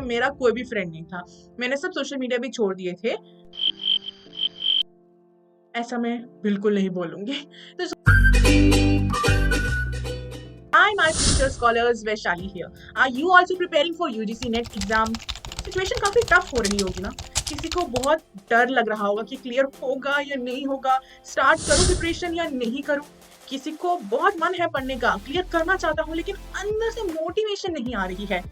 मेरा कोई भी फ्रेंड नहीं था। मैंने सब सोशल मीडिया भी छोड़ दिए थे। ऐसा मैं बिल्कुल नहीं बोलूंगी। तो Hi, my future scholars, Vaishali here. Are you also preparing for UGC net exam? Situation काफी टफ हो रही होगी ना। किसी को बहुत डर लग रहा होगा कि क्लियर होगा या नहीं होगा, स्टार्ट करूं प्रिपरेशन या नहीं करूं। किसी को बहुत मन है पढ़ने का, क्लियर करना चाहता हूं, लेकिन अंदर से मोटिवेशन नहीं आ रही है।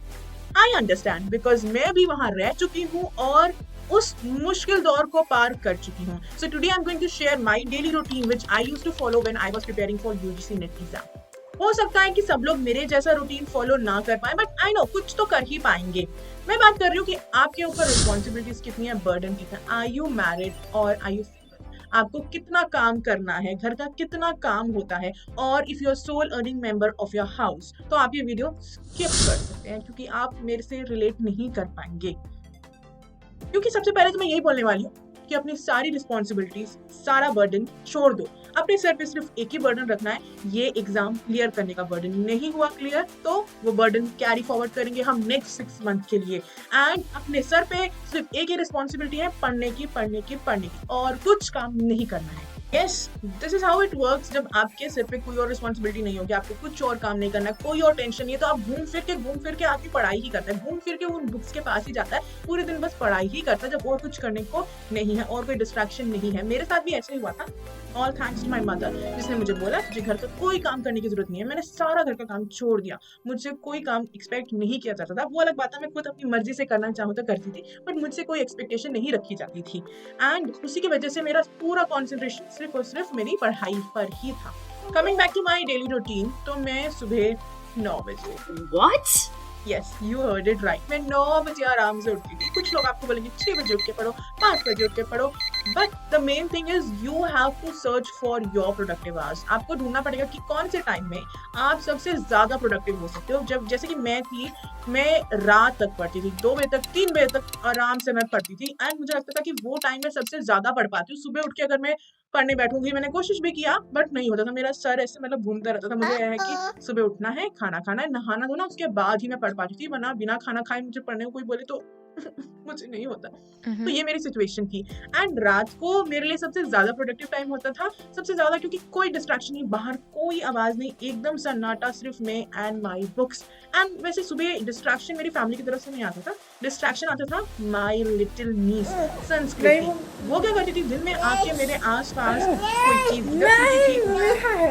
आई अंडरस्टैंड बिकॉज मैं भी वहां रह चुकी हूँ और उस मुश्किल दौर को पार कर चुकी हूँ। So today I am going to share my daily routine which I used to follow when I was preparing for UGC NET exam. हो सकता है कि सब लोग मेरे जैसा रूटीन फॉलो ना कर पाए, बट आई नो कुछ तो कर ही पाएंगे। मैं बात कर रही हूँ कि आपके ऊपर रिस्पॉन्सिबिलिटीज कितनी है, बर्डन कितना है। आर यू मैरिड और आर यू सिंगल? आपको कितना काम करना है, घर का कितना काम होता है, और if you are sole earning member of your house तो आप ये वीडियो स्किप कर सकते हैं क्योंकि आप मेरे से रिलेट नहीं कर पाएंगे। क्योंकि सबसे पहले तो मैं यही बोलने वाली हूँ कि अपनी सारी रिस्पॉन्सिबिलिटीज, सारा बर्डन छोड़ दो। अपने सर पे सिर्फ एक ही बर्डन रखना है, ये एग्जाम क्लियर करने का बर्डन। नहीं हुआ क्लियर तो वो बर्डन कैरी फॉरवर्ड करेंगे हम नेक्स्ट 6 मंथ के लिए। एंड अपने सर पे सिर्फ एक ही रिस्पॉन्सिबिलिटी है, पढ़ने की पढ़ने की पढ़ने की, और कुछ काम नहीं करना है। Yes, this is how it works. जब आपके सिर पे कोई और रिस्पॉन्सिबिलिटी नहीं होगी, आपको कुछ और काम नहीं करना है, कोई और टेंशन नहीं है, तो आप घूम फिर के आपकी पढ़ाई ही करता है, घूम फिर के उन बुक्स के पास ही जाता है, पूरे दिन बस पढ़ाई ही करता है जब और कुछ करने को नहीं है और कोई डिस्ट्रैक्शन नहीं है। मेरे साथ भी ऐसे ही हुआ था। All thanks to my mother, जिसने मुझे बोला तुझे घर का कोई काम करने की जरूरत नहीं है। मैंने सारा घर का काम छोड़ दिया, मुझसे कोई काम एक्सपेक्ट नहीं किया जाता था। वो अलग बात है, मैं खुद अपनी मर्जी से करना चाहूँ तो करती थी, बट मुझसे कोई एक्सपेक्टेशन नहीं रखी जाती थी। एंड उसी की वजह से मेरा पूरा कॉन्सेंट्रेशन सिर्फ और सिर्फ मेरी पढ़ाई पर ही था। Coming back to my daily routine, तो मैं सुबह 9 बजे, What? Yes you heard it right, मैं 9 बजे आराम से उठती थी। कुछ लोग आपको बोलेंगे 6 बजे उठ के पढ़ो, 5 बजे उठ के पढ़ो, but the main thing is you have to search for your productive hours. आपको ढूंढना पड़ेगा कि कौन से टाइम में आप सबसे ज्यादा प्रोडक्टिव हो सकते हो। जब जैसे कि मैं रात तक पढ़ती थी, 2 बजे तक, 3 बजे तक आराम से मैं पढ़ती थी, एंड मुझे लगता था कि वो टाइम में सबसे ज्यादा पढ़ पाती हूँ। सुबह उठ के अगर मैं पढ़ने बैठूंगी, मैंने कोशिश भी किया बट नहीं होता था, मेरा सर ऐसे मतलब घूमता रहता था। मुझे यह है कि सुबह उठना है, खाना खाना है, नहाना धोना, उसके बाद ही मैं पढ़ पाती थी, वरना बिना खाना खाए मुझे पढ़ने को कोई बोले तो मुझे नहीं होता। तो ये मेरी सिचुएशन थी। एंड रात को मेरे लिए सबसे ज्यादा प्रोडक्टिव टाइम होता था, सबसे ज्यादा, क्योंकि कोई डिस्ट्रैक्शन नहीं, बाहर कोई आवाज नहीं, एकदम सन्नाटा, सिर्फ मैं एंड माय बुक्स। एंड वैसे सुबह डिस्ट्रैक्शन मेरी फैमिली की तरफ से नहीं आता था, डिस्ट्रैक्शन आता था माय लिटिल नीस संस्कृति। वो क्या करती थी, दिन में आके मेरे आसपास कोई चीज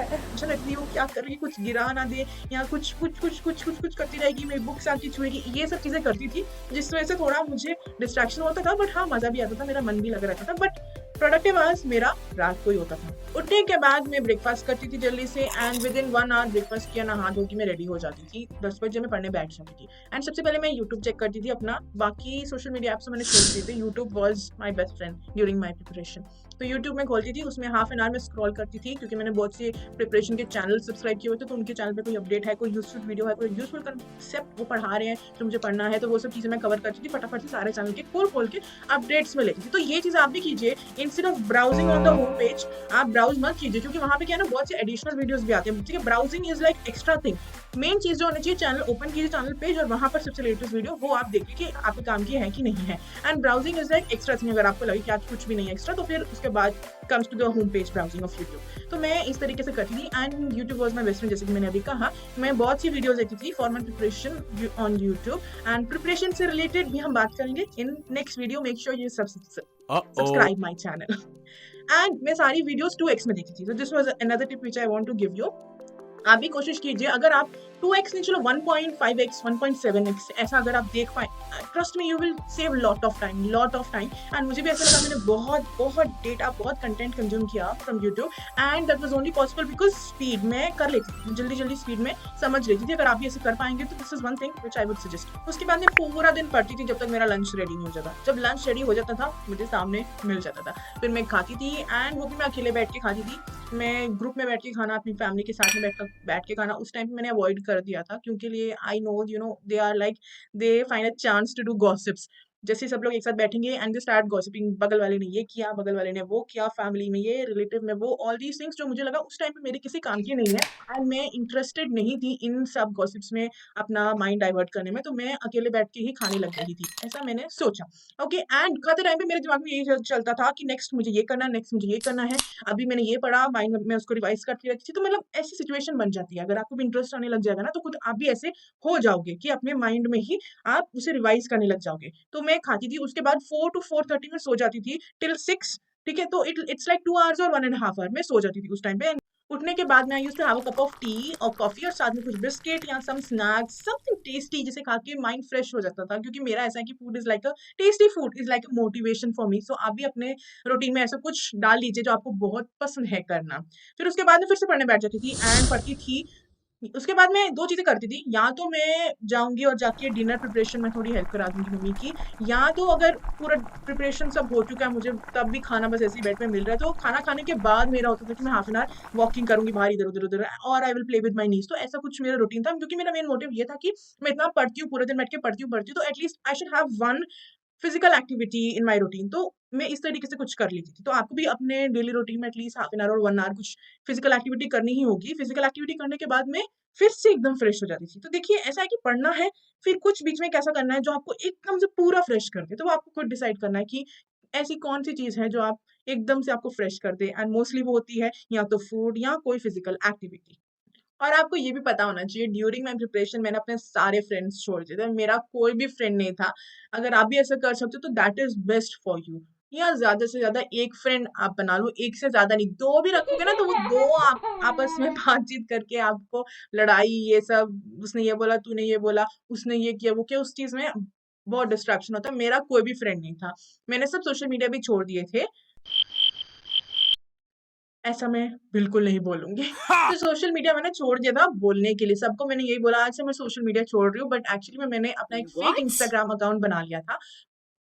टेंशन रखती है, वो क्या कर रही है, कुछ गिरा ना दे, या कुछ कुछ कुछ कुछ कुछ कुछ करती रहेगी, मेरी बुक्स आके छुएगी, ये सब चीजें करती थी, जिस वजह से थोड़ा मुझे डिस्ट्रैक्शन होता था, बट हाँ मजा भी आता था, मेरा मन भी लगा रहता था। बट प्रोडक्टिव आवर्स मेरा रात को ही होता था। उठने के बाद मैं ब्रेकफास्ट करती थी जल्दी से, and within 1 hour breakfast किया, नहा धो के मैं रेडी हो जाती थी, 10 बजे मैं पढ़ने बैठ जाती थी। एंड सबसे पहले मैं यूट्यूब चेक करती थी अपना, बाकी सोशल मीडिया ऐप्स मैंने छोड़ दिए थे, YouTube was my best friend during my preparation. तो यूट्यूब में खोलती थी, उसमें हाफ एन आवर में स्क्रॉल करती थी, क्योंकि मैंने बहुत से प्रिपरेशन के चैनल सब्सक्राइब किए हुए थे, तो उनके चैनल पे कोई अपडेट है, कोई यूजफुल वीडियो है, कोई यूजफुल कंसेप्ट वो पढ़ा रहे हैं जो मुझे पढ़ना है, तो वो सब चीजें मैं कवर करती थी फटाफट से, सारे चैनल के खोल के अपडेट्स में लेती थी। तो ये चीज आप भी कीजिए, instead of browsing on the home page, आप ब्राउज मत कीजिए, क्योंकि वहां पे क्या है ना, बहुत से एडिशनल वीडियोस भी आते हैं, ठीक है। Browsing is like extra thing. Main चीज जो होनी चाहिए, चैनल ओपन कीजिए, चैनल पेज, और वहां पर सबसे लेटेस्ट वीडियो वो आप देखिए कि आपके काम की है कि नहीं है। And browsing is like extra thing, अगर आपको लगे कि आज कुछ भी नहीं है एक्स्ट्रा, तो फिर उसके बाद comes to the home page browsing of YouTube. तो मैं इस तरीके से करती थी, and YouTube was my best friend, जैसे कि मैंने अभी कहा। मैं बहुत सी वीडियोस देखती थी for my preparation on YouTube, and preparation से रिलेटेड भी हम बात करेंगे in next video. Make sure you subscribe my channel. And मैं सारी वीडियोस 2x में देखी थी, तो this was another tip which I want to give you. आप भी कोशिश कीजिए, अगर आप 2x नहीं, चलो 1.5x 1.7x ऐसा अगर आप देख पाए, trust me you will save lot of time. And मुझे भी ऐसा लगा, मैंने बहुत डेटा, बहुत कंटेंट कंज्यूम किया from YouTube, and that was only possible because speed में कर लेती थी, जल्दी स्पीड में समझ लेती थी। अगर आप भी ऐसे कर पाएंगे तो this is one thing which I would suggest. उसके बाद मैं पूरा दिन पढ़ती थी जब तक मेरा लंच रेडी नहीं हो जाता। जब लंच रेडी हो जाता था, मुझे सामने मिल जाता था, फिर मैं खाती थी, एंड वो भी मैं अकेले बैठ के खाती थी। मैं ग्रुप में बैठ के खाना, अपनी फैमिली के साथ में बैठ के खाना उस टाइम पे मैंने अवॉइड कर दिया था, क्योंकि लिए I know you know they are like, they find a chance to do gossips. जैसे सब लोग एक साथ बैठेंगे एंड दे स्टार्ट गॉसिपिंग, बगल वाले ने ये किया, बगल वाले ने वो किया, फैमिली में ये, रिलेटिव में वो, ऑल दीज थिंग्स जो मुझे लगा उस टाइम पे मेरे किसी काम की नहीं है एंड मैं इंटरेस्टेड नहीं थी इन सब गॉसिप्स में अपना माइंड डाइवर्ट करने में, तो मैं अकेले बैठ के ही खाने लग गई थी, ऐसा मैंने सोचा। ओके, एंड खाते टाइम पे मेरे दिमाग में यही चलता था कि नेक्स्ट मुझे ये करना है, नेक्स्ट मुझे ये करना है, अभी मैंने ये पढ़ा, माइंड में उसको रिवाइज करती रहती थी। तो मतलब ऐसी सिचुएशन बन जाती है, अगर आपको भी इंटरेस्ट आने लग जाएगा ना, तो खुद आप भी ऐसे हो जाओगे कि अपने माइंड में ही आप उसे रिवाइज करने लग जाओगे। तो मैं खाती थी, उसके बाद 4 टू 4:30 में सो जाती थी टिल 6। ठीक है, तो इट्स लाइक 2 आवर्स और 1.5 आवर में सो जाती थी उस टाइम पे। उठने के बाद मैं I used to have a cup of tea और कॉफी और साथ में कुछ बिस्किट या सम स्नैक्स, समथिंग टेस्टी, जिसे खा के माइंड फ्रेश हो जाता था, क्योंकि मेरा ऐसा है कि food is like a tasty, food is like a motivation for me. So आप भी अपने रूटीन में ऐसा कुछ डाल लीजिए जो आपको बहुत पसंद है करना। फिर उसके बाद में फिर से पढ़ने बैठ जाती थी एंड पढ़ती थी। उसके बाद मैं 2 चीज़ें करती थी, या तो मैं जाऊँगी और जाके डिनर प्रिपरेशन में थोड़ी हेल्प करा दूँगी मम्मी की, या तो अगर पूरा प्रिपरेशन सब हो चुका है, मुझे तब भी खाना बस ऐसे ही बेड पे मिल रहा है, तो खाना खाने के बाद मेरा होता था कि मैं हाफ एन आवर वॉकिंग करूँगी बाहर इधर-उधर और I will play with my knees. तो ऐसा कुछ मेरा रूटीन था, क्योंकि मेरा मेन मोटिव ये था कि मैं इतना पढ़ती हूँ, पूरे दिन बैठ के पढ़ती हूँ, तो at least I should have one physical activity in my routine. तो मैं इस तरीके से कुछ कर लेती थी। तो आपको भी अपने डेली रूटीन में एटलीस्ट हाफ एन आवर और 1 आवर कुछ फिजिकल एक्टिविटी करनी ही होगी। फिजिकल एक्टिविटी करने के बाद में फिर से एकदम फ्रेश हो जाती थी। तो देखिए, ऐसा है कि पढ़ना है, फिर कुछ बीच में कैसा करना है जो आपको एकदम से पूरा फ्रेश कर दे। तो वो आपको खुद डिसाइड करना है कि ऐसी कौन-सी चीज़ है जो आप एकदम से आपको फ्रेश कर दे, एंड मोस्टली वो होती है या तो फूड या कोई फिजिकल एक्टिविटी। और आपको ये भी पता होना चाहिए, ड्यूरिंग माय प्रिपरेशन मैंने अपने सारे फ्रेंड्स छोड़ दिए थे, मेरा कोई भी फ्रेंड नहीं था। अगर आप भी ऐसा कर सकते हो तो that is best for you. या ज़्यादा से ज़्यादा 1 फ्रेंड आप बना लो, 1 से ज़्यादा नहीं, 2 भी रखोगे ना तो वो 2 आप आपस में बातचीत करके आपको लड़ाई ये सब, उसने ये बोला, तूने ये बोला, उसने ये किया, वो किया, उस चीज़ में बहुत डिस्ट्रैक्शन होता है। मेरा कोई भी फ्रेंड नहीं था। मैंने सब सोशल मीडिया भी छोड़ दिए थे। ऐसा मैं बिल्कुल नहीं बोलूँगी। तो सोशल मीडिया मैंने छोड़ दिया था बोलने के लिए, सबको मैंने यही बोला आज से मैं सोशल मीडिया छोड़ रही हूँ, बट एक्चुअली में मैंने अपना एक फेक What? इंस्टाग्राम अकाउंट बना लिया था।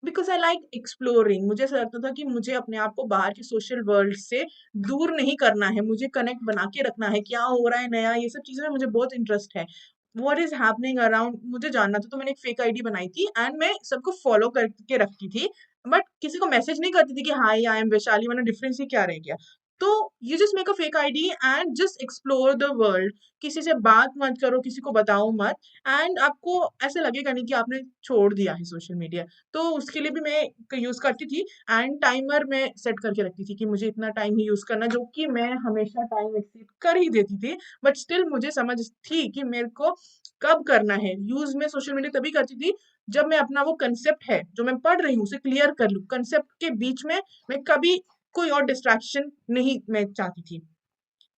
बिकॉज़ आई लाइक एक्सप्लोरिंग, मुझे ऐसा लगता था कि मुझे अपने आप को बाहर के सोशल वर्ल्ड से दूर नहीं करना है, मुझे कनेक्ट बना के रखना है, क्या हो रहा है नया, ये सब चीज़ें में मुझे बहुत इंटरेस्ट है। व्हाट इज़ हैपनिंग अराउंड मुझे जानना था, तो मैंने एक फेक आईडी बनाई थी एंड मैं सबको फॉलो करके रखती थी, बट किसी को मैसेज नहीं करती थी कि हाय आई एम वैशाली, वरना डिफरेंस ही क्या रह गया। तो you just make a fake ID and just explore the world, किसी से बात मत करो, किसी को बताओ मत, एंड आपको ऐसे लगेगा नहीं कि आपने छोड़ दिया है सोशल मीडिया। तो उसके लिए भी मैं यूज़ करती थी एंड टाइमर मैं सेट करके रखती थी कि मुझे इतना टाइम ही यूज़ करना है, जो कि मैं हमेशा टाइम एक्सीड कर ही देती थी। बट स्टिल मुझे समझ थी कि मेरे को कब करना है। यूज़ मैं सोशल मीडिया तभी करती थी जब मैं अपना वो कांसेप्ट है, जो मैं पढ़ रही हूँ, उसे क्लियर कर लूँ। कांसेप्ट के बीच में मैं कभी कोई और डिस्ट्रैक्शन नहीं मैं चाहती थी।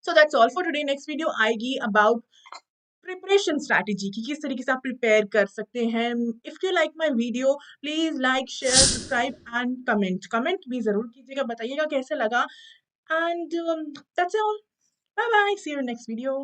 So that's all for today. Next video आएगी अबाउट प्रिपरेशन स्ट्रैटेजी कि किस तरीके से आप प्रिपेयर कर सकते हैं। If you like my video please like, share, subscribe and comment. Comment भी जरूर कीजिएगा, बताइएगा कैसे लगा। And that's all. Bye bye, see you in next video.